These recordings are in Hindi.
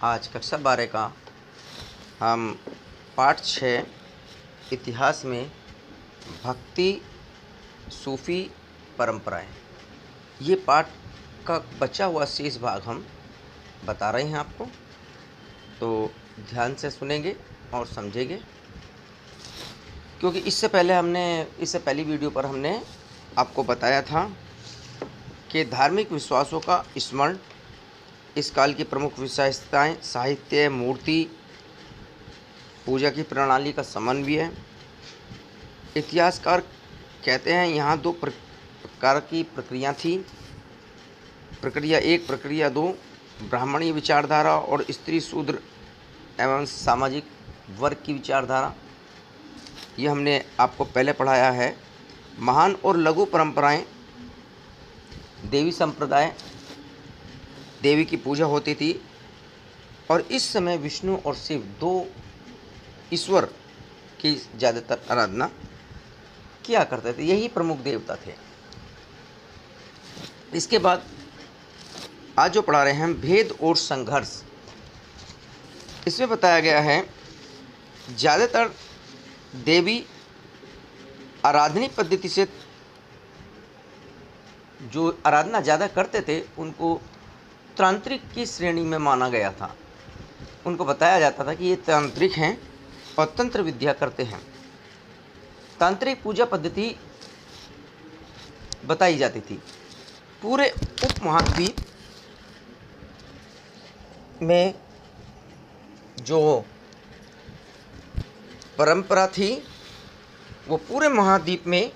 आज कक्षा 12 का हम पाठ 6 इतिहास में भक्ति सूफ़ी परंपराएं, ये पाठ का बचा हुआ शेष भाग हम बता रहे हैं आपको। तो ध्यान से सुनेंगे और समझेंगे, क्योंकि इससे पहली वीडियो पर हमने आपको बताया था कि धार्मिक विश्वासों का स्मरण, इस काल की प्रमुख विशेषताएं, साहित्य, मूर्ति पूजा की प्रणाली का समन्वय है। इतिहासकार कहते हैं यहाँ दो प्रकार की प्रक्रिया थी। प्रक्रिया 1, प्रक्रिया 2 ब्राह्मणी विचारधारा और स्त्री शूद्र एवं सामाजिक वर्ग की विचारधारा। ये हमने आपको पहले पढ़ाया है। महान और लघु परंपराएं, देवी संप्रदाय, देवी की पूजा होती थी और इस समय विष्णु और शिव, दो ईश्वर की ज़्यादातर आराधना किया करते थे। यही प्रमुख देवता थे। इसके बाद आज जो पढ़ा रहे हैं हम, भेद और संघर्ष। इसमें बताया गया है ज़्यादातर देवी आराधनी पद्धति से जो आराधना ज़्यादा करते थे उनको तांत्रिक की श्रेणी में माना गया था। उनको बताया जाता था कि ये तांत्रिक हैं और तंत्र विद्या करते हैं। तांत्रिक पूजा पद्धति बताई जाती थी। पूरे उपमहाद्वीप में जो परंपरा थी वो पूरे महाद्वीप में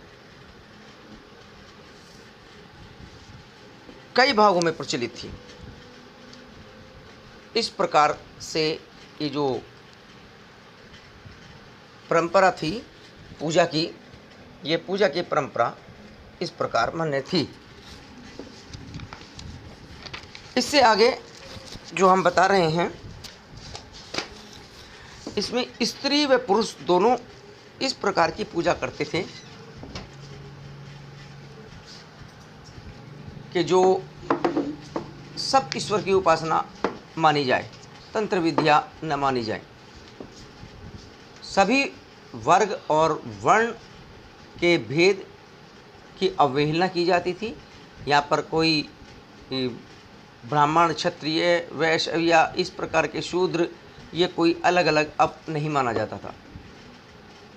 कई भागों में प्रचलित थी। इस प्रकार से ये जो परंपरा थी पूजा की, ये पूजा की परंपरा इस प्रकार मान्य थी। इससे आगे जो हम बता रहे हैं, इसमें स्त्री व पुरुष दोनों इस प्रकार की पूजा करते थे कि जो सब ईश्वर की उपासना मानी जाए, तंत्र विद्या न मानी जाए। सभी वर्ग और वर्ण के भेद की अवहेलना की जाती थी। यहाँ पर कोई ब्राह्मण, क्षत्रिय, वैश्य या इस प्रकार के शूद्र, ये कोई अलग अलग अब नहीं माना जाता था।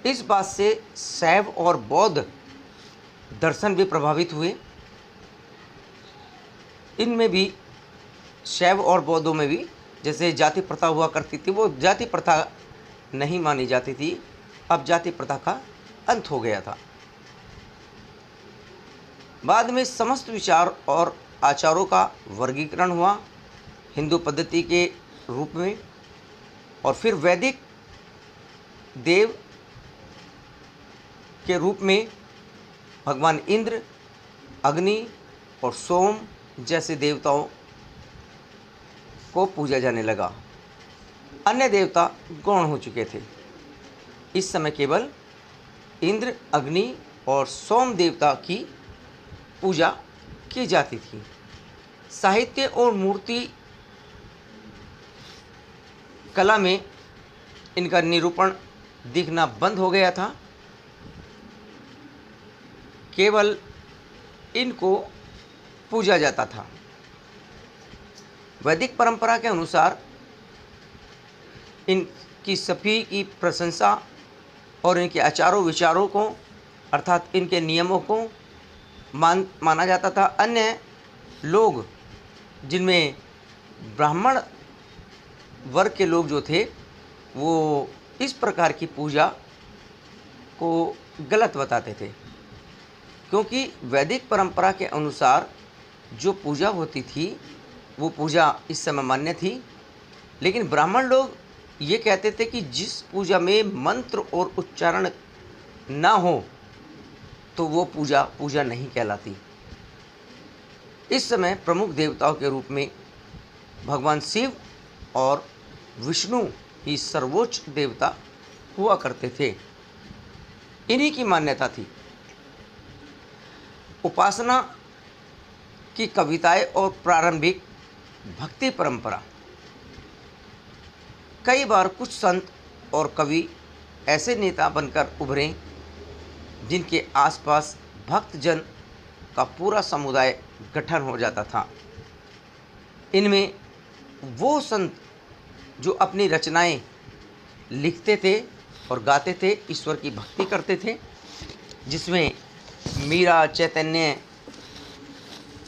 इस बात से शैव और बौद्ध दर्शन भी प्रभावित हुए। इनमें भी, शैव और बौद्धों में भी जैसे जाति प्रथा हुआ करती थी, वो जाति प्रथा नहीं मानी जाती थी। अब जाति प्रथा का अंत हो गया था। बाद में समस्त विचार और आचारों का वर्गीकरण हुआ हिंदू पद्धति के रूप में, और फिर वैदिक देव के रूप में भगवान इंद्र, अग्नि और सोम जैसे देवताओं को पूजा जाने लगा। अन्य देवता गौण हो चुके थे। इस समय केवल इंद्र, अग्नि और सोम देवता की पूजा की जाती थी। साहित्य और मूर्ति कला में इनका निरूपण दिखना बंद हो गया था। केवल इनको पूजा जाता था। वैदिक परंपरा के अनुसार इनकी सभी की प्रशंसा और इनके आचारों विचारों को, अर्थात इनके नियमों को माना जाता था। अन्य लोग, जिनमें ब्राह्मण वर्ग के लोग जो थे, वो इस प्रकार की पूजा को गलत बताते थे, क्योंकि वैदिक परंपरा के अनुसार जो पूजा होती थी वो पूजा इस समय मान्य थी। लेकिन ब्राह्मण लोग ये कहते थे कि जिस पूजा में मंत्र और उच्चारण ना हो तो वो पूजा नहीं कहलाती। इस समय प्रमुख देवताओं के रूप में भगवान शिव और विष्णु ही सर्वोच्च देवता हुआ करते थे। इन्हीं की मान्यता थी। उपासना की कविताएं और प्रारंभिक भक्ति परंपरा कई बार कुछ संत और कवि ऐसे नेता बनकर उभरे जिनके आसपास भक्तजन का पूरा समुदाय गठन हो जाता था। इनमें वो संत जो अपनी रचनाएं लिखते थे और गाते थे, ईश्वर की भक्ति करते थे, जिसमें मीरा, चैतन्य,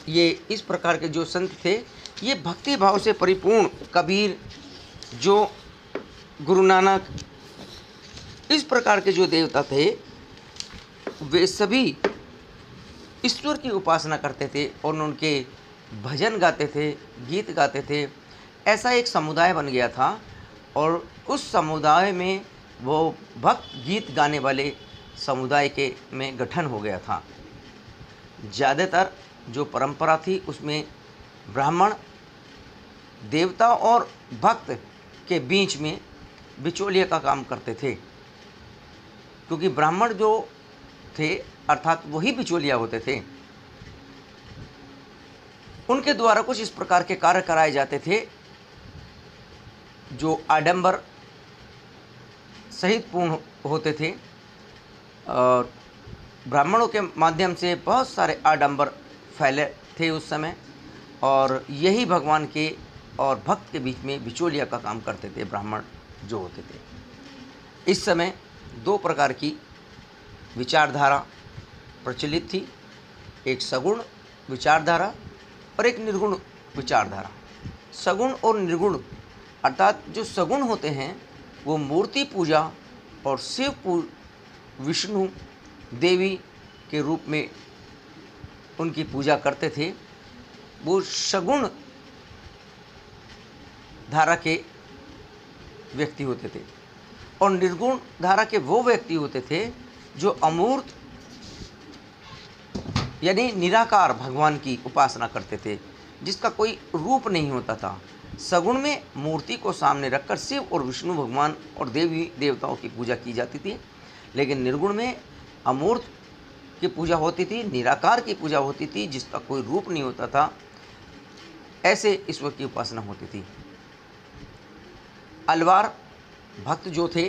ये इस प्रकार के जो संत थे, ये भक्ति भाव से परिपूर्ण, कबीर, जो गुरु नानक, इस प्रकार के जो देवता थे, वे सभी ईश्वर की उपासना करते थे और उनके भजन गाते थे, गीत गाते थे। ऐसा एक समुदाय बन गया था और उस समुदाय में वो भक्त गीत गाने वाले समुदाय के में गठन हो गया था। ज़्यादातर जो परंपरा थी उसमें ब्राह्मण देवता और भक्त के बीच में बिचौलिए का काम करते थे, क्योंकि ब्राह्मण जो थे अर्थात वही बिचौलिया होते थे। उनके द्वारा कुछ इस प्रकार के कार्य कराए जाते थे जो आडंबर सहित पूर्ण होते थे। और ब्राह्मणों के माध्यम से बहुत सारे आडंबर फैले थे उस समय, और यही भगवान के और भक्त के बीच में बिचौलिया का काम करते थे ब्राह्मण जो होते थे। इस समय दो प्रकार की विचारधारा प्रचलित थी, एक सगुण विचारधारा और एक निर्गुण विचारधारा। सगुण और निर्गुण अर्थात जो सगुण होते हैं वो मूर्ति पूजा और विष्णु देवी के रूप में उनकी पूजा करते थे, वो सगुण धारा के व्यक्ति होते थे। और निर्गुण धारा के वो व्यक्ति होते थे जो अमूर्त यानी निराकार भगवान की उपासना करते थे, जिसका कोई रूप नहीं होता था। सगुण में मूर्ति को सामने रखकर शिव और विष्णु भगवान और देवी देवताओं की पूजा की जाती थी, लेकिन निर्गुण में अमूर्त की पूजा होती थी, निराकार की पूजा होती थी, जिसका कोई रूप नहीं होता था। ऐसे ईश्वर की उपासना होती थी। अलवार भक्त जो थे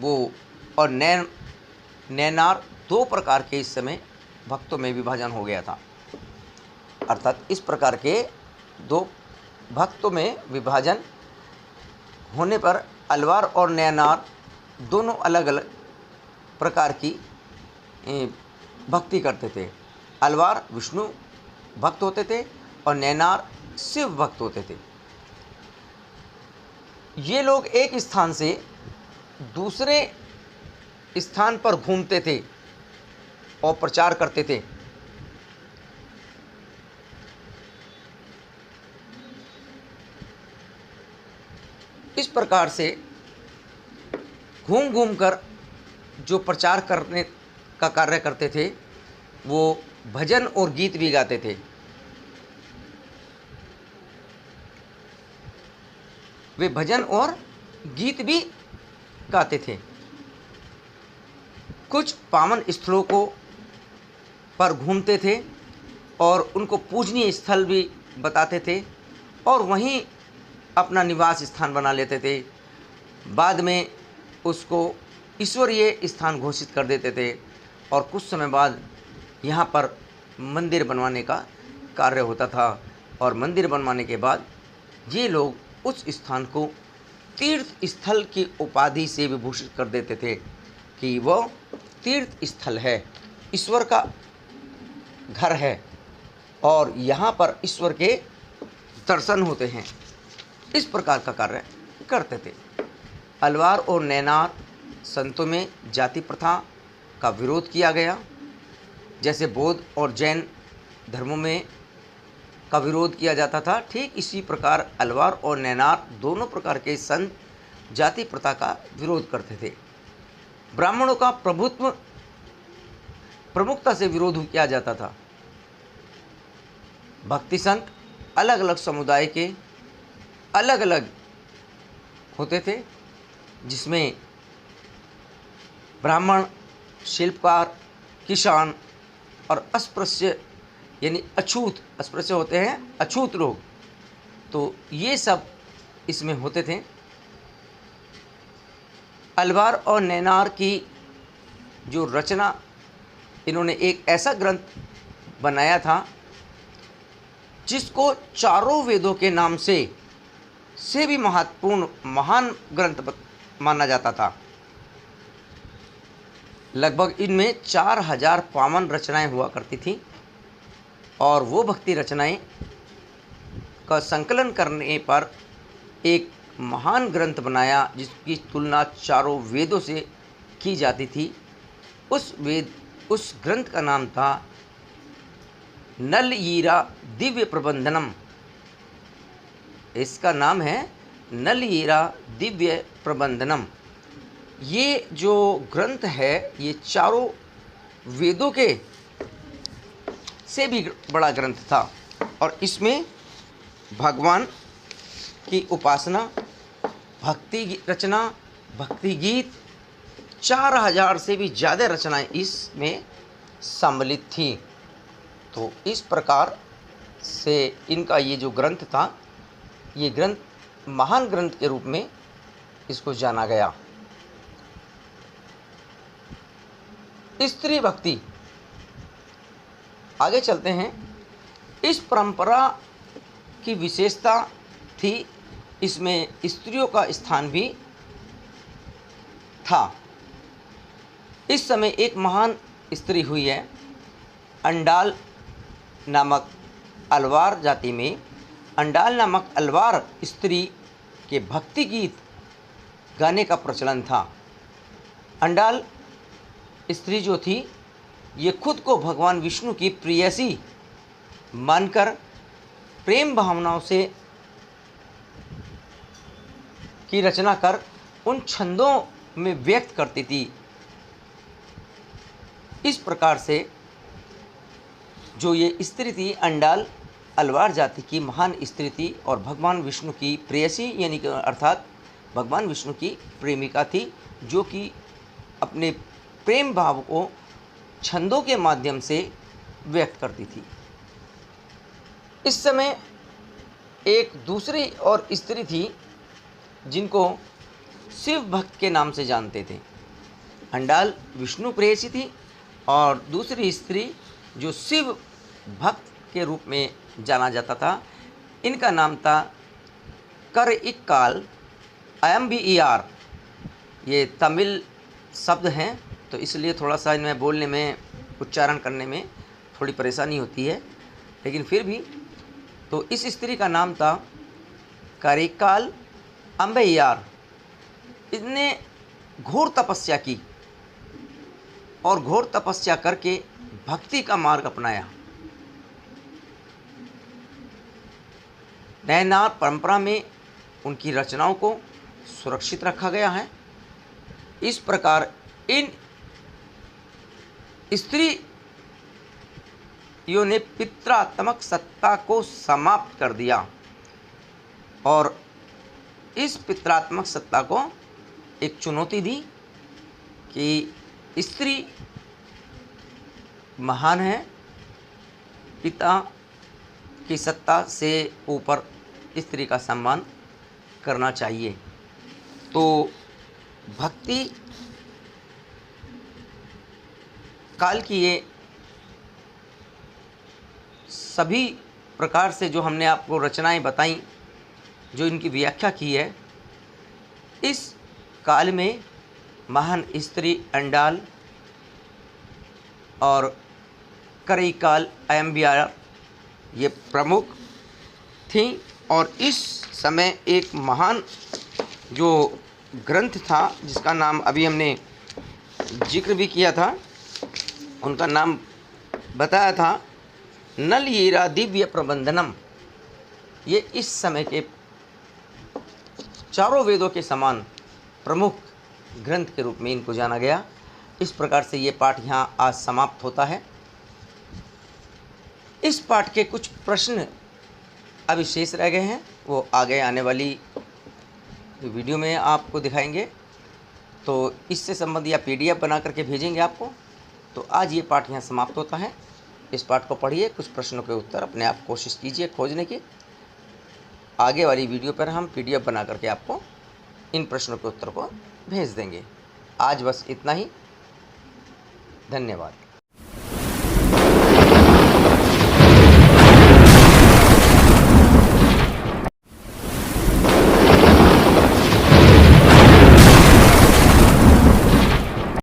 वो और नैनार, दो प्रकार के इस समय भक्तों में विभाजन हो गया था। अर्थात इस प्रकार के दो भक्तों में विभाजन होने पर अलवार और नैनार दोनों अलग अलग प्रकार की भक्ति करते थे। अलवार विष्णु भक्त होते थे और नैनार शिव भक्त होते थे। ये लोग एक स्थान से दूसरे स्थान पर घूमते थे और प्रचार करते थे। इस प्रकार से घूम घूम कर जो प्रचार करने का कार्य करते थे, वो भजन और गीत भी गाते थे। वे भजन और गीत भी गाते थे। कुछ पावन स्थलों को पर घूमते थे और उनको पूजनीय स्थल भी बताते थे और वहीं अपना निवास स्थान बना लेते थे। बाद में उसको ईश्वरीय स्थान घोषित कर देते थे और कुछ समय बाद यहाँ पर मंदिर बनवाने का कार्य होता था। और मंदिर बनवाने के बाद ये लोग उस स्थान को तीर्थ स्थल की उपाधि से विभूषित कर देते थे कि वह तीर्थ स्थल है, ईश्वर का घर है और यहाँ पर ईश्वर के दर्शन होते हैं। इस प्रकार का कार्य करते थे। अलवार और नैनार संतों में जाति प्रथा का विरोध किया गया, जैसे बौद्ध और जैन धर्मों में का विरोध किया जाता था, ठीक इसी प्रकार अलवार और नैनार दोनों प्रकार के संत जाति प्रथा का विरोध करते थे। ब्राह्मणों का प्रमुखता से विरोध किया जाता था। भक्ति संत अलग अलग समुदाय के अलग अलग होते थे, जिसमें ब्राह्मण, शिल्पकार, किसान और अस्पृश्य यानी अछूत, अस्पृश्य होते हैं अछूत लोग, तो ये सब इसमें होते थे। अलवार और नैनार की जो रचना, इन्होंने एक ऐसा ग्रंथ बनाया था जिसको चारों वेदों के नाम से भी महत्वपूर्ण महान ग्रंथ माना जाता था। लगभग इनमें 4000 पावन रचनाएं हुआ करती थी और वो भक्ति रचनाएं का संकलन करने पर एक महान ग्रंथ बनाया जिसकी तुलना चारों वेदों से की जाती थी। उस ग्रंथ का नाम था नलयीरा दिव्य प्रबंधनम। इसका नाम है नलयीरा दिव्य प्रबंधनम। ये जो ग्रंथ है ये चारों वेदों के से भी बड़ा ग्रंथ था और इसमें भगवान की उपासना, भक्ति रचना, भक्ति गीत, 4000 से भी ज़्यादा रचनाएं इसमें सम्मिलित थी। तो इस प्रकार से इनका ये जो ग्रंथ था, ये ग्रंथ महान ग्रंथ के रूप में इसको जाना गया। स्त्री भक्ति, आगे चलते हैं। इस परंपरा की विशेषता थी, इसमें स्त्रियों का स्थान भी था। इस समय एक महान स्त्री हुई है। अंडाल नामक अलवार जाति में अंडाल नामक अलवार स्त्री के भक्ति गीत गाने का प्रचलन था। अंडाल स्त्री जो थी ये खुद को भगवान विष्णु की प्रेयसी मानकर प्रेम भावनाओं से की रचना कर उन छंदों में व्यक्त करती थी। इस प्रकार से जो ये स्त्री थी अंडाल अलवार जाति की महान स्त्री थी और भगवान विष्णु की प्रेयसी यानी कि अर्थात भगवान विष्णु की प्रेमिका थी, जो कि अपने प्रेम भाव को छंदों के माध्यम से व्यक्त करती थी। इस समय एक दूसरी और स्त्री थी जिनको शिव भक्त के नाम से जानते थे। अंडाल विष्णु प्रेयसी थी और दूसरी स्त्री जो शिव भक्त के रूप में जाना जाता था, इनका नाम था कर इक्काल अयम्बियार। ये तमिल शब्द हैं तो इसलिए थोड़ा सा इनमें बोलने में, उच्चारण करने में थोड़ी परेशानी होती है, लेकिन फिर भी तो इस स्त्री का नाम था करिकाल अम्बैयार। इसने घोर तपस्या की और घोर तपस्या करके भक्ति का मार्ग अपनाया। नैनार परंपरा में उनकी रचनाओं को सुरक्षित रखा गया है। इस प्रकार इन स्त्रियों ने पितृत्मक सत्ता को समाप्त कर दिया और इस पितृत्मक सत्ता को एक चुनौती दी कि स्त्री महान है, पिता की सत्ता से ऊपर स्त्री का सम्मान करना चाहिए। तो भक्ति काल की ये सभी प्रकार से जो हमने आपको रचनाएं बताई, जो इनकी व्याख्या की है, इस काल में महान स्त्री अंडाल और करिकाल अयम्बियार ये प्रमुख थी। और इस समय एक महान जो ग्रंथ था जिसका नाम अभी हमने जिक्र भी किया था, उनका नाम बताया था नलयीरा दिव्य प्रबंधनम। ये इस समय के चारों वेदों के समान प्रमुख ग्रंथ के रूप में इनको जाना गया। इस प्रकार से ये पाठ यहाँ आज समाप्त होता है। इस पाठ के कुछ प्रश्न अभी शेष रह गए हैं, वो आगे आने वाली वीडियो में आपको दिखाएंगे। तो इससे संबंधित या PDF बना करके भेजेंगे आपको। तो आज ये पाठ यहाँ समाप्त होता है। इस पाठ को पढ़िए, कुछ प्रश्नों के उत्तर अपने आप कोशिश कीजिए खोजने की। आगे वाली वीडियो पर हम PDF बना करके आपको इन प्रश्नों के उत्तर को भेज देंगे। आज बस इतना ही। धन्यवाद।